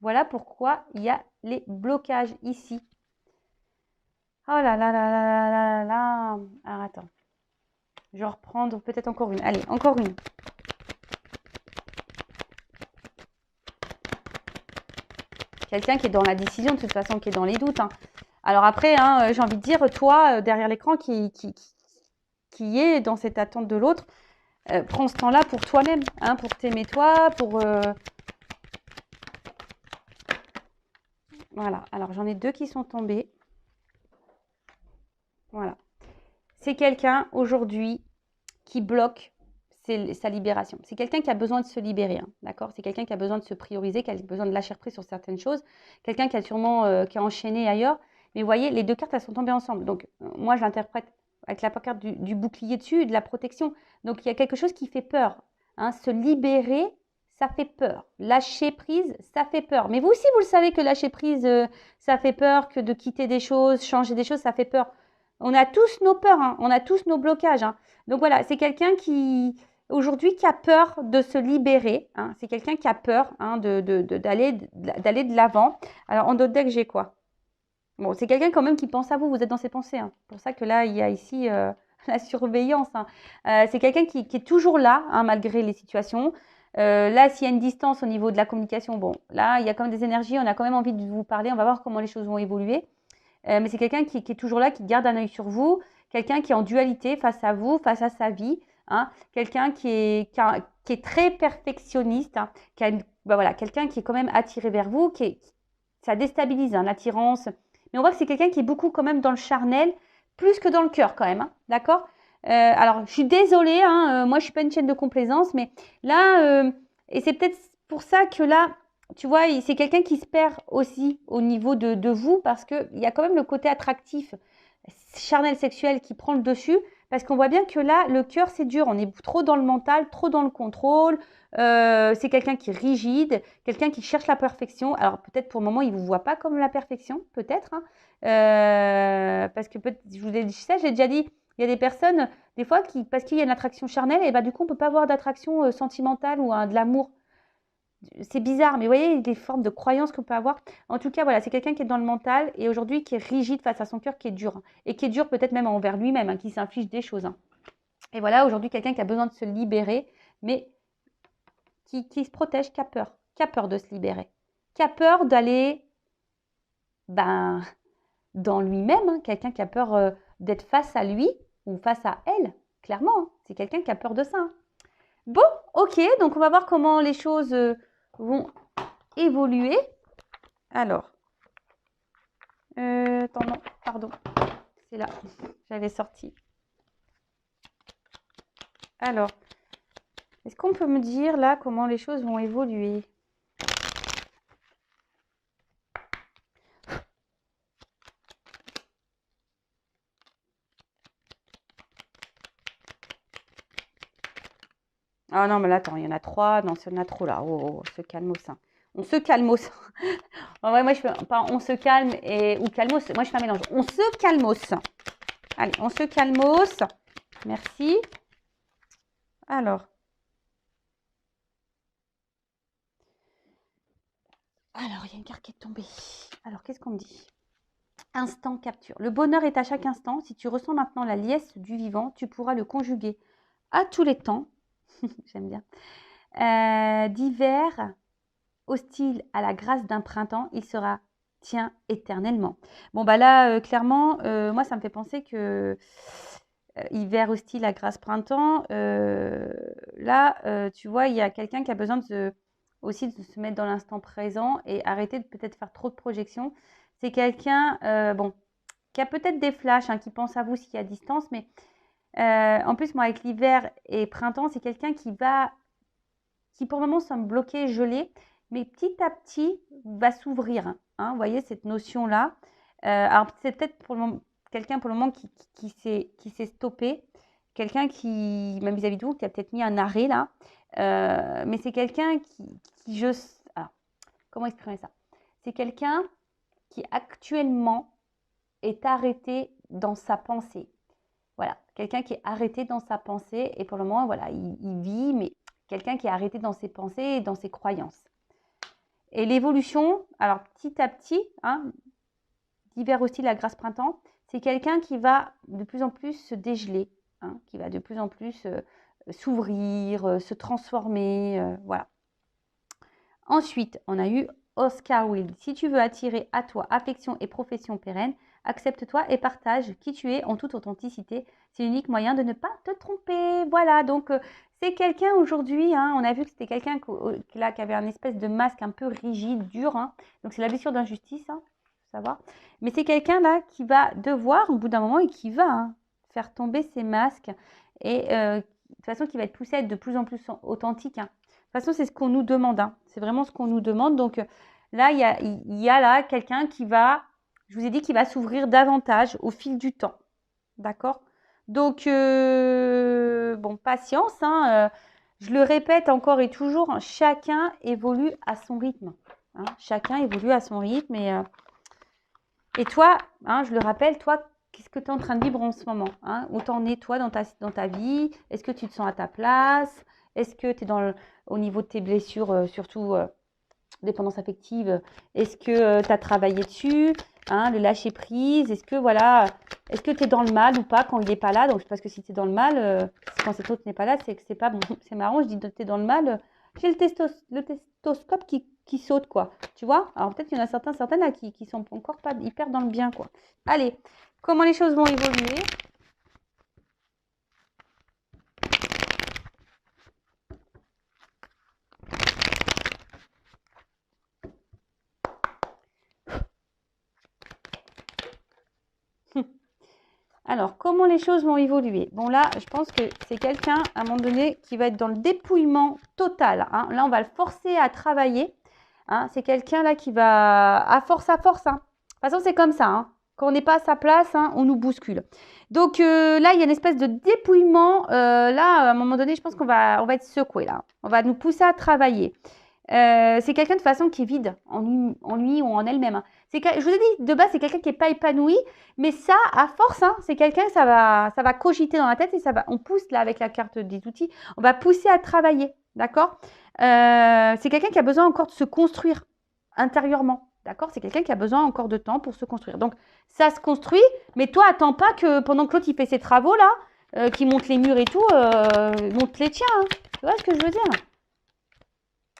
Voilà pourquoi il y a les blocages ici. Oh là là là là là là là. Alors, attends. Je vais reprendre peut-être encore une. Allez, encore une. Quelqu'un qui est dans la décision, de toute façon, qui est dans les doutes. Hein. Alors après, hein, j'ai envie de dire, toi, derrière l'écran, qui est dans cette attente de l'autre, prends ce temps-là pour toi-même, hein, pour t'aimer toi, pour... Voilà, alors j'en ai deux qui sont tombés. Voilà. C'est quelqu'un, aujourd'hui, qui bloque sa libération. C'est quelqu'un qui a besoin de se libérer, hein, d'accord? C'est quelqu'un qui a besoin de se prioriser, qui a besoin de lâcher prise sur certaines choses. Quelqu'un qui a sûrement qui a enchaîné ailleurs. Mais vous voyez, les deux cartes, elles sont tombées ensemble. Donc, moi, je l'interprète avec la carte du bouclier dessus et de la protection. Donc, il y a quelque chose qui fait peur. Hein. Se libérer, ça fait peur. Lâcher prise, ça fait peur. Mais vous aussi, vous le savez que lâcher prise, ça fait peur, que de quitter des choses, changer des choses, ça fait peur. On a tous nos peurs, hein. On a tous nos blocages. Hein. Donc voilà, c'est quelqu'un qui, aujourd'hui, qui a peur de se libérer. Hein. C'est quelqu'un qui a peur hein, d'aller de l'avant. Alors, en d'autres decks, j'ai quoi? Bon, c'est quelqu'un quand même qui pense à vous. Vous êtes dans ses pensées. Hein. C'est pour ça que là, il y a ici la surveillance. Hein. C'est quelqu'un qui est toujours là, hein, malgré les situations. Là, s'il y a une distance au niveau de la communication, bon, là, il y a quand même des énergies. On a quand même envie de vous parler. On va voir comment les choses vont évoluer. Mais c'est quelqu'un qui est toujours là, qui garde un œil sur vous. Quelqu'un qui est en dualité face à vous, face à sa vie. Hein, quelqu'un qui est très perfectionniste, hein, voilà, quelqu'un qui est quand même attiré vers vous, ça déstabilise hein, l'attirance. Mais on voit que c'est quelqu'un qui est beaucoup quand même dans le charnel, plus que dans le cœur quand même, hein, d'accord alors, je suis désolée, hein, moi je ne suis pas une chaîne de complaisance, mais là, et c'est peut-être pour ça que là, tu vois, c'est quelqu'un qui se perd aussi au niveau de vous, parce qu'il y a quand même le côté attractif, charnel sexuel qui prend le dessus, parce qu'on voit bien que là, le cœur, c'est dur. On est trop dans le mental, trop dans le contrôle. C'est quelqu'un qui est rigide, quelqu'un qui cherche la perfection. Alors, peut-être pour le moment, il ne vous voit pas comme la perfection, peut-être. Hein. Parce que, je vous ai dit ça, j'ai déjà dit, il y a des personnes, des fois, parce qu'il y a une attraction charnelle, et bah, du coup, on ne peut pas avoir d'attraction sentimentale ou de l'amour. C'est bizarre, mais vous voyez les formes de croyances qu'on peut avoir. En tout cas, voilà, c'est quelqu'un qui est dans le mental et aujourd'hui qui est rigide face à son cœur, qui est dur. Hein, et qui est dur peut-être même envers lui-même, hein, qui s'inflige des choses. Hein. Et voilà, aujourd'hui, quelqu'un qui a besoin de se libérer, mais qui se protège, qui a peur de se libérer. Qui a peur d'aller dans lui-même. Hein, quelqu'un qui a peur d'être face à lui ou face à elle, clairement. Hein, c'est quelqu'un qui a peur de ça. Hein. Bon, ok, donc on va voir comment les choses vont évoluer. Alors, attends, non, pardon, c'est là, j'avais sorti. Alors, est-ce qu'on peut me dire là comment les choses vont évoluer? Ah non, mais là, attends, il y en a 3. Non, il y en a trop là. Oh, on se calmos. Hein. On se calmos. En vrai, moi, je fais pas on se calme ou calmos. Moi, je fais un mélange. On se calmos. Allez, on se calmos. Merci. Alors, il y a une carte qui est tombée. Alors, qu'est-ce qu'on me dit? Instant capture. Le bonheur est à chaque instant. Si tu ressens maintenant la liesse du vivant, tu pourras le conjuguer à tous les temps. J'aime bien. D'hiver, hostile à la grâce d'un printemps, il sera tien éternellement. Bon, bah là, clairement, moi, ça me fait penser que hiver hostile à grâce printemps, là, tu vois, il y a quelqu'un qui a besoin aussi de se mettre dans l'instant présent et arrêter de peut-être faire trop de projections. C'est quelqu'un, bon, qui a peut-être des flashs, hein, qui pense à vous s'il y a distance, mais en plus, moi, avec l'hiver et printemps, c'est quelqu'un qui pour le moment semble bloqué, gelé, mais petit à petit va s'ouvrir. Hein, vous voyez cette notion-là. Alors, c'est peut-être pour le moment, quelqu'un pour le moment qui s'est stoppé, quelqu'un qui, même vis-à-vis de vous, qui a peut-être mis un arrêt là, mais c'est quelqu'un alors, comment exprimer ça? C'est quelqu'un qui actuellement est arrêté dans sa pensée. Voilà, quelqu'un qui est arrêté dans sa pensée et pour le moment, voilà, il vit, mais quelqu'un qui est arrêté dans ses pensées et dans ses croyances. Et l'évolution, alors petit à petit, hein, d'hiver hostile à grâce printemps, c'est quelqu'un qui va de plus en plus se dégeler, hein, qui va de plus en plus s'ouvrir, se transformer, voilà. Ensuite, on a eu Oscar Wilde. Si tu veux attirer à toi affection et profession pérenne, accepte-toi et partage qui tu es en toute authenticité. C'est l'unique moyen de ne pas te tromper. Voilà, donc c'est quelqu'un aujourd'hui, hein, on a vu que c'était quelqu'un qui avait un espèce de masque un peu rigide, dur. Hein, donc c'est la blessure d'injustice, hein, faut savoir. Mais c'est quelqu'un là qui va devoir, au bout d'un moment, et qui va faire tomber ses masques. Et de toute façon, qui va être poussé à être de plus en plus authentique. Hein. De toute façon, c'est ce qu'on nous demande. Hein. C'est vraiment ce qu'on nous demande. Donc là, il y a là quelqu'un qui va, je vous ai dit, qui va s'ouvrir davantage au fil du temps. D'accord? Donc, bon, patience. Hein, je le répète encore et toujours, hein, chacun évolue à son rythme. Hein, chacun évolue à son rythme. Et toi, hein, je le rappelle, toi, qu'est-ce que tu es en train de vivre en ce moment, hein? Où t'en es, toi, dans ta vie? Est-ce que tu te sens à ta place? Est-ce que tu es au niveau de tes blessures, surtout dépendance affective? Est-ce que tu as travaillé dessus, hein, le lâcher prise? Est-ce que, voilà, est-ce que tu es dans le mal ou pas quand il n'est pas là? Donc, parce que si tu es dans le mal, quand cet autre n'est pas là, c'est que c'est pas bon. C'est marrant, je dis tu es dans le mal. J'ai le testoscope qui saute, quoi. Tu vois? Alors, peut-être qu'il y en a certaines là qui sont encore pas hyper dans le bien, quoi. Allez, comment les choses vont évoluer? Alors, comment les choses vont évoluer? Bon, là, je pense que c'est quelqu'un, à un moment donné, qui va être dans le dépouillement total. Hein. Là, on va le forcer à travailler. Hein. C'est quelqu'un, là, qui va à force. Hein. De toute façon, c'est comme ça. Hein. Quand on n'est pas à sa place, hein, on nous bouscule. Donc, là, il y a une espèce de dépouillement. Là, à un moment donné, je pense qu'on va être secoué, là. On va nous pousser à travailler. C'est quelqu'un de façon qui est vide en lui ou en elle-même. Hein. Je vous ai dit, de base, c'est quelqu'un qui n'est pas épanoui, mais ça, à force, hein, c'est quelqu'un, ça va cogiter dans la tête et on pousse là avec la carte des outils, on va pousser à travailler, d'accord? C'est quelqu'un qui a besoin encore de se construire intérieurement, d'accord? C'est quelqu'un qui a besoin encore de temps pour se construire. Donc, ça se construit, mais toi, attends pas que pendant que l'autre, il fait ses travaux là, qui monte les murs et tout, monte les tiens, hein. Tu vois ce que je veux dire?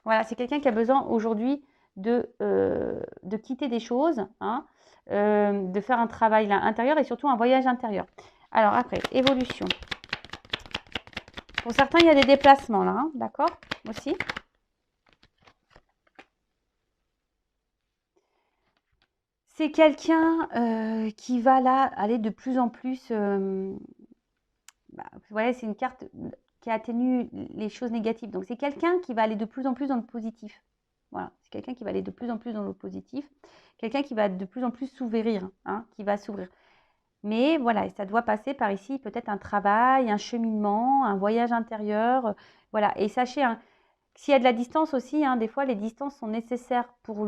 Voilà, c'est quelqu'un qui a besoin aujourd'hui de quitter des choses, hein, de faire un travail là, intérieur et surtout un voyage intérieur. Alors après, évolution. Pour certains, il y a des déplacements là, hein, d'accord? Aussi. C'est quelqu'un qui va là aller de plus en plus. Vous voyez, c'est une carte qui atténue les choses négatives. Donc c'est quelqu'un qui va aller de plus en plus dans le positif. Voilà, c'est quelqu'un qui va aller de plus en plus dans le positif. Quelqu'un qui va de plus en plus s'ouvrir, hein, qui va s'ouvrir. Mais voilà, ça doit passer par ici peut-être un travail, un cheminement, un voyage intérieur. Voilà, et sachez, hein, s'il y a de la distance aussi, hein, des fois les distances sont nécessaires pour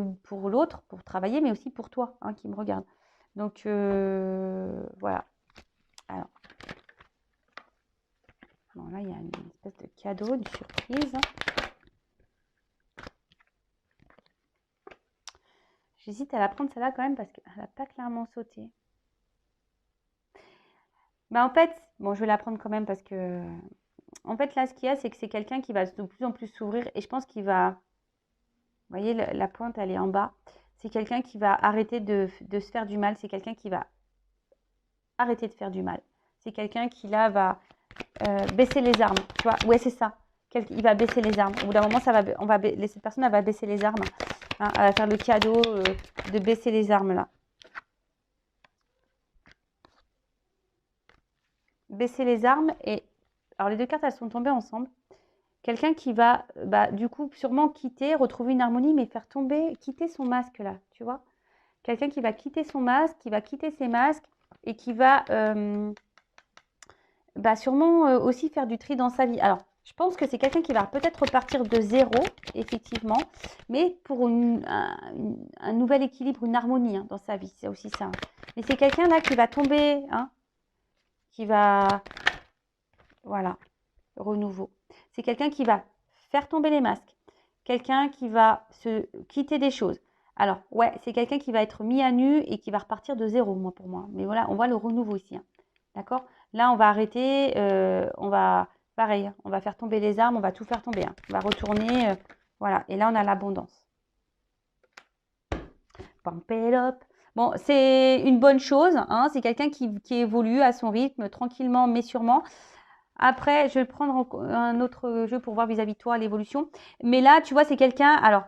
l'autre, pour travailler, mais aussi pour toi hein, qui me regarde. Donc voilà. Alors, bon, là il y a une espèce de cadeau, une surprise. J'hésite à la prendre celle-là quand même parce qu'elle n'a pas clairement sauté. Bah en fait, bon, je vais la prendre quand même parce que, en fait, là, ce qu'il y a, c'est que c'est quelqu'un qui va de plus en plus s'ouvrir et je pense qu'il va, vous voyez, la pointe, elle est en bas. C'est quelqu'un qui va arrêter de se faire du mal. C'est quelqu'un qui va arrêter de faire du mal. C'est quelqu'un qui, là, va baisser les armes. Tu vois, ouais, c'est ça. Il va baisser les armes. Au bout d'un moment, cette personne, elle va baisser les armes. Hein, elle va faire le cadeau de baisser les armes, là. Baisser les armes et... Alors, les deux cartes, elles sont tombées ensemble. Quelqu'un qui va, du coup, sûrement quitter, retrouver une harmonie, mais faire tomber, quitter son masque, là, tu vois. Quelqu'un qui va quitter son masque, qui va quitter ses masques et qui va sûrement aussi faire du tri dans sa vie. Alors, je pense que c'est quelqu'un qui va peut-être repartir de zéro, effectivement, mais pour un nouvel équilibre, une harmonie hein, dans sa vie, c'est aussi ça. Hein. Mais c'est quelqu'un là qui va tomber, hein, qui va, voilà, renouveau. C'est quelqu'un qui va faire tomber les masques, quelqu'un qui va se quitter des choses. Alors, ouais, c'est quelqu'un qui va être mis à nu et qui va repartir de zéro, moi, pour moi. Mais voilà, on voit le renouveau ici, hein. D'accord? Là, on va arrêter, on va, pareil, hein, on va faire tomber les armes, on va tout faire tomber. Hein. On va retourner, voilà. Et là, on a l'abondance. Pump it up. Bon, c'est une bonne chose, hein. C'est quelqu'un qui évolue à son rythme, tranquillement, mais sûrement. Après, je vais prendre un autre jeu pour voir vis-à-vis de toi l'évolution. Mais là, tu vois, c'est quelqu'un, alors,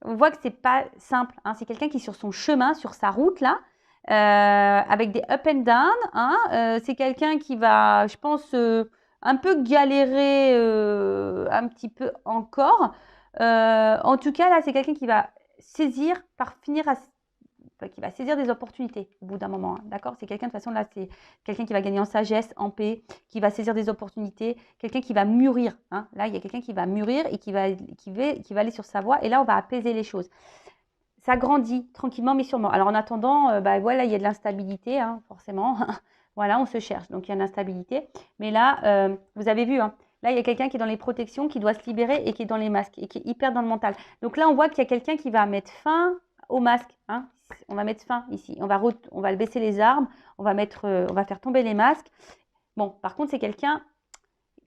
on voit que c'est pas simple. Hein, c'est quelqu'un qui est sur son chemin, sur sa route, là, avec des up and down. Hein, c'est quelqu'un qui va, je pense, un peu galérer un petit peu encore. En tout cas, là, c'est quelqu'un qui va saisir, qui va saisir des opportunités au bout d'un moment. Hein, d'accord? C'est quelqu'un, de toute façon, là, c'est quelqu'un qui va gagner en sagesse, en paix, qui va saisir des opportunités, quelqu'un qui va mûrir. Hein. Là, il y a quelqu'un qui va mûrir et qui va aller sur sa voie. Et là, on va apaiser les choses. Ça grandit tranquillement, mais sûrement. Alors, en attendant, voilà, il y a de l'instabilité, hein, forcément. Voilà, on se cherche. Donc, il y a de l'instabilité. Mais là, vous avez vu, hein, là, il y a quelqu'un qui est dans les protections, qui doit se libérer et qui est dans les masques et qui est hyper dans le mental. Donc là, on voit qu'il y a quelqu'un qui va mettre fin au masque. Hein. On va mettre fin ici. On va baisser les armes. On va faire tomber les masques. Bon, par contre, c'est quelqu'un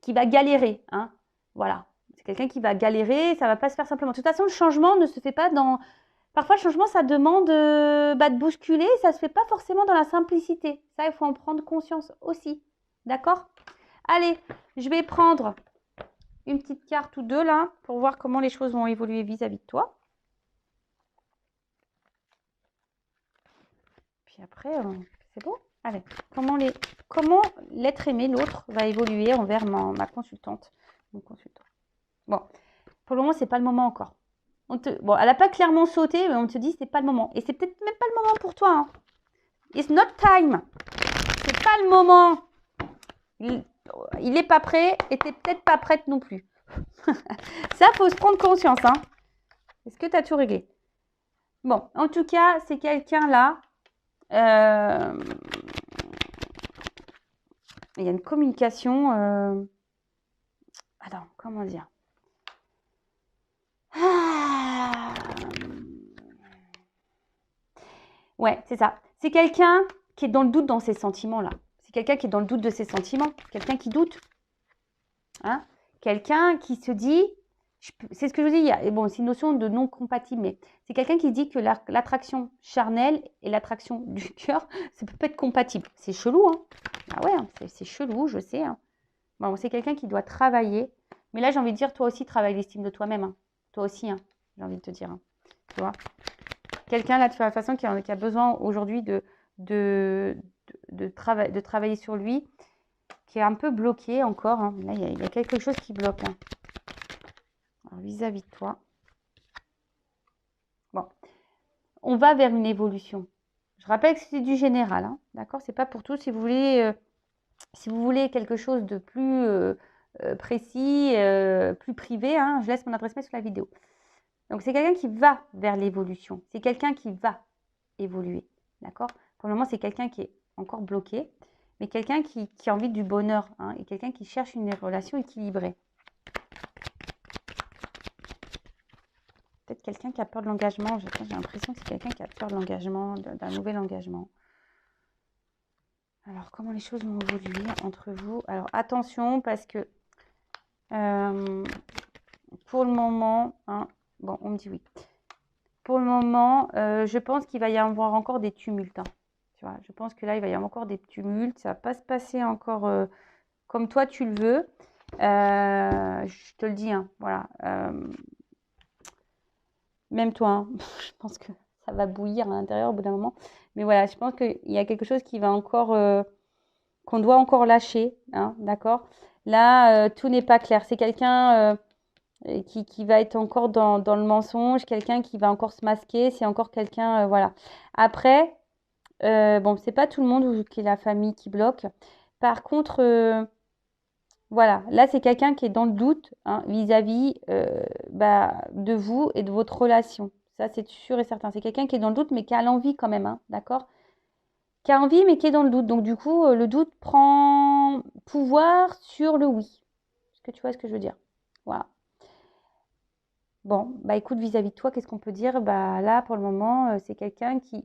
qui va galérer. Hein. Voilà. C'est quelqu'un qui va galérer. Ça ne va pas se faire simplement. De toute façon, le changement ne se fait pas dans... Parfois, le changement, ça demande de bousculer. Ça ne se fait pas forcément dans la simplicité. Ça, il faut en prendre conscience aussi. D'accord? Allez, je vais prendre une petite carte ou deux là pour voir comment les choses vont évoluer vis-à-vis de toi. Puis après, c'est bon. Allez, comment l'être aimé, l'autre, va évoluer envers ma consultante, mon consultant. Bon, pour le moment, c'est pas le moment encore. Bon, elle n'a pas clairement sauté, mais on te dit c'est pas le moment. Et c'est peut-être même pas le moment pour toi. Hein. It's not time. C'est pas le moment. Il n'est pas prêt et tu n'es peut-être pas prête non plus. Ça, faut se prendre conscience. Hein. Est-ce que tu as tout réglé? Bon, en tout cas, c'est quelqu'un là. Il y a une communication. Attends, comment dire? Ouais, c'est ça. C'est quelqu'un qui est dans le doute dans ses sentiments là. C'est quelqu'un qui est dans le doute de ses sentiments. Quelqu'un qui doute. Hein? Quelqu'un qui se dit, c'est ce que je vous dis, bon, c'est une notion de non compatible, mais c'est quelqu'un qui dit que l'attraction charnelle et l'attraction du cœur, ça peut pas être compatible. C'est chelou, hein? Ah ouais, hein, c'est chelou, je sais. Hein. Bon, c'est quelqu'un qui doit travailler, mais là j'ai envie de dire, toi aussi travaille l'estime de toi-même. Hein. Toi aussi, hein, j'ai envie de te dire. Hein. Tu vois? Quelqu'un là de toute façon qui a besoin aujourd'hui de travailler sur lui, qui est un peu bloqué encore. Hein. Là, il y a quelque chose qui bloque. Hein. Vis-à-vis de toi. Bon. On va vers une évolution. Je rappelle que c'est du général, hein, d'accord? C'est pas pour tout. Si vous voulez quelque chose de plus précis, plus privé, hein, je laisse mon adresse mail sous la vidéo. Donc, c'est quelqu'un qui va vers l'évolution. C'est quelqu'un qui va évoluer, d'accord? Pour le moment, c'est quelqu'un qui est encore bloqué, mais quelqu'un qui a envie du bonheur, hein, et quelqu'un qui cherche une relation équilibrée. Peut-être quelqu'un qui a peur de l'engagement. J'ai l'impression que c'est quelqu'un qui a peur de l'engagement, d'un nouvel engagement. Alors, comment les choses vont évoluer entre vous? Alors, attention, parce que pour le moment, hein, bon, on me dit oui. Pour le moment, je pense qu'il va y avoir encore des tumultes. Hein, tu vois, je pense que là, il va y avoir encore des tumultes. Ça ne va pas se passer encore comme toi, tu le veux. Je te le dis, hein, voilà. Même toi, hein, je pense que ça va bouillir à l'intérieur au bout d'un moment. Mais voilà, je pense qu'il y a quelque chose qui va encore, qu'on doit encore lâcher, hein, d'accord? Là, tout n'est pas clair. C'est quelqu'un qui va être encore dans le mensonge, quelqu'un qui va encore se masquer, c'est encore quelqu'un, voilà. Après, bon, c'est pas tout le monde qui est la famille qui bloque. Par contre, voilà, là, c'est quelqu'un qui est dans le doute, hein, vis-à-vis de vous et de votre relation. Ça, c'est sûr et certain. C'est quelqu'un qui est dans le doute, mais qui a l'envie quand même, hein, d'accord? Qui a envie, mais qui est dans le doute. Donc, du coup, le doute prend pouvoir sur le oui. Est-ce que tu vois ce que je veux dire? Voilà. Bon, bah écoute, vis-à-vis de toi, qu'est-ce qu'on peut dire? Bah là, pour le moment, c'est quelqu'un qui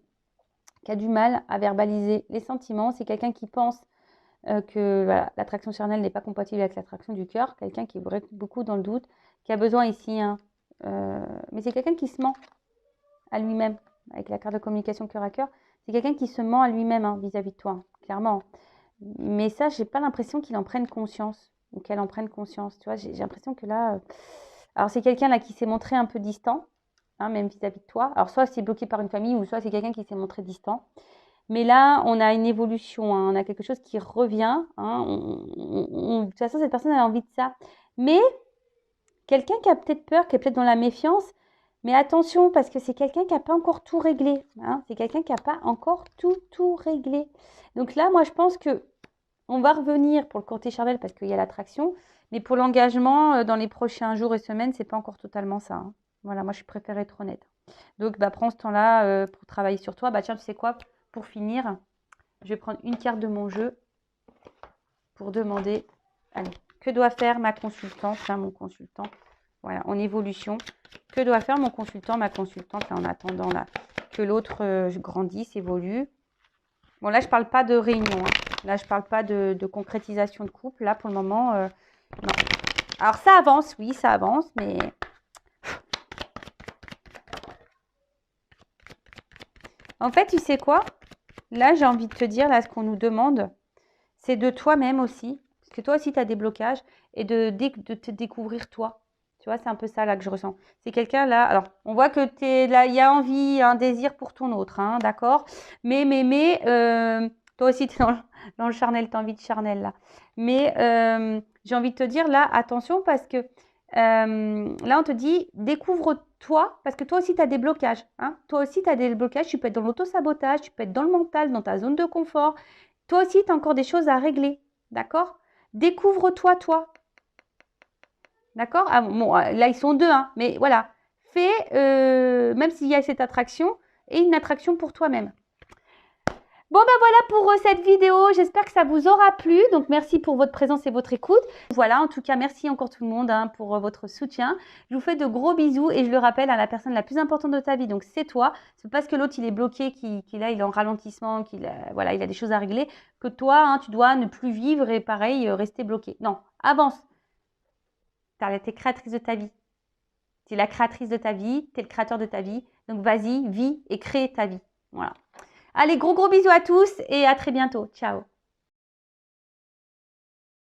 a du mal à verbaliser les sentiments. C'est quelqu'un qui pense que voilà, l'attraction charnelle n'est pas compatible avec l'attraction du cœur. Quelqu'un qui est beaucoup dans le doute, qui a besoin ici, hein, mais c'est quelqu'un qui se ment à lui-même, avec la carte de communication cœur à cœur. C'est quelqu'un qui se ment à lui-même, hein, vis-à-vis de toi, hein, clairement. Mais ça, j'ai pas l'impression qu'il en prenne conscience, ou qu'elle en prenne conscience. Tu vois, j'ai l'impression que là... Alors, c'est quelqu'un là qui s'est montré un peu distant, hein, même vis-à-vis de toi. Alors, soit c'est bloqué par une famille, ou soit c'est quelqu'un qui s'est montré distant. Mais là, on a une évolution, hein, on a quelque chose qui revient. Hein, de toute façon, cette personne a envie de ça. Mais quelqu'un qui a peut-être peur, qui est peut-être dans la méfiance, mais attention, parce que c'est quelqu'un qui n'a pas encore tout réglé. Hein, c'est quelqu'un qui n'a pas encore tout réglé. Donc là, moi, je pense que on va revenir pour le côté charnel parce qu'il y a l'attraction. Mais pour l'engagement, dans les prochains jours et semaines, c'est pas encore totalement ça. Hein. Voilà, moi, je préfère être honnête. Donc, bah, prends ce temps-là pour travailler sur toi. Bah, tiens, tu sais quoi? Pour finir, je vais prendre une carte de mon jeu pour demander, allez, que doit faire ma consultante, là, mon consultant, voilà, en évolution. Que doit faire mon consultant, ma consultante, là, en attendant là, que l'autre grandisse, évolue. Bon, là, je ne parle pas de réunion. Hein. Là, je ne parle pas de concrétisation de couple. Là, pour le moment, non. Alors, ça avance, oui, ça avance, mais... En fait, tu sais quoi? Là, j'ai envie de te dire, là, ce qu'on nous demande, c'est de toi-même aussi. Parce que toi aussi, tu as des blocages. Et de te découvrir toi. Tu vois, c'est un peu ça, là, que je ressens. C'est quelqu'un, là... Alors, on voit que t'es là, il y a envie, un désir pour ton autre, hein, d'accord? Mais, toi aussi, tu es dans le charnel, tu as envie de charnel, là. Mais j'ai envie de te dire, là, attention, parce que là, on te dit, découvre-toi, parce que toi aussi, tu as des blocages. Hein. Toi aussi, tu as des blocages. Tu peux être dans l'auto-sabotage, tu peux être dans le mental, dans ta zone de confort. Toi aussi, tu as encore des choses à régler. D'accord? Découvre-toi, toi. D'accord? Ah, bon, là, ils sont deux, hein, mais voilà. Fais, même s'il y a cette attraction, et une attraction pour toi-même. Bon, ben voilà pour cette vidéo. J'espère que ça vous aura plu. Donc, merci pour votre présence et votre écoute. Voilà, en tout cas, merci encore tout le monde hein, pour votre soutien. Je vous fais de gros bisous et je le rappelle à la personne la plus importante de ta vie. Donc, c'est toi. C'est parce que l'autre, il est bloqué, qu'il est en ralentissement, voilà, il a des choses à régler, que toi, hein, tu dois ne plus vivre et pareil, rester bloqué. Non, avance. Tu es créatrice de ta vie. Tu es la créatrice de ta vie. Tu es le créateur de ta vie. Donc, vas-y, vis et crée ta vie. Voilà. Allez, gros bisous à tous et à très bientôt. Ciao.